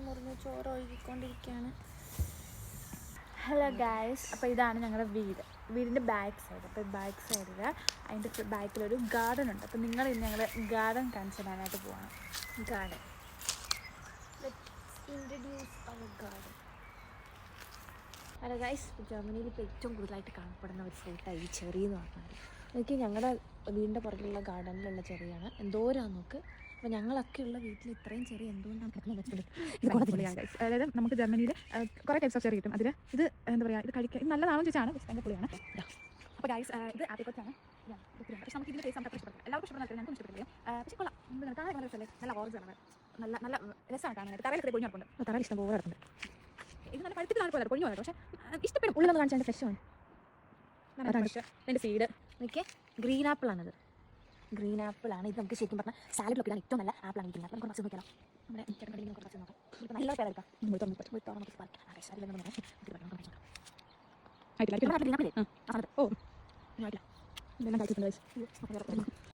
മുറിഞ്ഞ് ചോറ് ഒഴുകിക്കൊണ്ടിരിക്കുകയാണ്. Hello guys, അപ്പോൾ ഇതാണ് ഞങ്ങളുടെ വീടിൻ്റെ ബാക്ക് സൈഡ്. അപ്പോൾ ബാക്ക് സൈഡിൽ അതിൻ്റെ ബാക്കിലൊരു ഗാർഡൻ ഉണ്ട്. അപ്പോൾ നിങ്ങൾ ഇന്ന് ഞങ്ങൾ ഗാർഡൻ കാണിച്ചു തരാനായിട്ട് പോവാണ്. Garden introduce our garden. Hello guys, ജർമ്മനിയിൽ ഇപ്പോൾ ഏറ്റവും കൂടുതലായിട്ട് കാണപ്പെടുന്ന ഒരു ഫ്രൂട്ടാണ് ഈ ചെറി എന്ന് പറഞ്ഞാൽ. നോക്കി, ഞങ്ങളുടെ വീടിൻ്റെ പുറകിലുള്ള ഗാർഡനിലുള്ള ചെറിയാണ്. എന്തോരാന്ന് നോക്ക്. അപ്പോൾ ഞങ്ങളൊക്കെയുള്ള വീട്ടിൽ ഇത്രയും ചെറിയ എന്തുകൊണ്ടാണ് കിടക്കുന്നത്? അതായത് നമുക്ക് ജർമ്മനിയിൽ കുറേ ടൈപ്സ് ഓഫ് ചെറി കിട്ടും. അതിൽ ഇത് എന്താ പറയുക, ഇത് കഴിക്കാൻ ഇത് നല്ലതാണെന്ന് ചോദിച്ചാണ്. ഭയങ്കര പൊളിയാണ്. അപ്പോൾ ഗൈസ്, ഇത് ആപ്പിക്കോട്ടാണ്. പക്ഷേ നമുക്ക് ഇതിൻ്റെ ടേസ്റ്റ് നമുക്ക് ഇഷ്ടപ്പെടില്ല. എല്ലാവർക്കും ഇഷ്ടപ്പെടുന്ന ഞങ്ങൾക്കും ഇഷ്ടപ്പെടില്ല. പക്ഷേ കൊള്ളാം, കാണാൻ നല്ല രസമല്ലേ? നല്ല ഓറഞ്ചാണ്, നല്ല നല്ല രസമാണ് കാണാനായിട്ട്. തറയിൽ പൊഴിഞ്ഞു നടക്കുന്നുണ്ട്. തറയിൽ ഇഷ്ടം പോലെ നടക്കുന്നുണ്ട്. ഇത് നല്ല പഴുത്തിലാണ് പോയത്, പൊഴിഞ്ഞു പോയത്. പക്ഷേ ഇഷ്ടപ്പെടും. ഉള്ളൊന്ന് കാണിച്ചാൽ എൻ്റെ ഫ്രഷാണ്. എൻ്റെ സീഡ് നോക്കിയേ, ഗ്രീൻ ആപ്പിളാണിത്. ഗ്രീൻ ആപ്പിളാണ് ഇത്. നമുക്ക് ശരിക്കും പറഞ്ഞാൽ സാലഡിലൊക്കെ ഇതാണ് ഏറ്റവും നല്ല ആപ്പിളാണ് ഗ്രീൻ ആപ്പിൾ. നമുക്ക് കുറച്ച് നോക്കിയാലോ. നമ്മുടെ കടകളിൽ നമുക്ക് കുറച്ച് നോക്കാം. ഇപ്പോൾ നല്ല പേരെടുക്കാം. ആയിട്ടില്ല. ഗ്രീൻ ആപ്പിൾ ഓ, ആയിട്ടില്ല. ഇതെല്ലാം കഴിച്ചിട്ടുണ്ട്.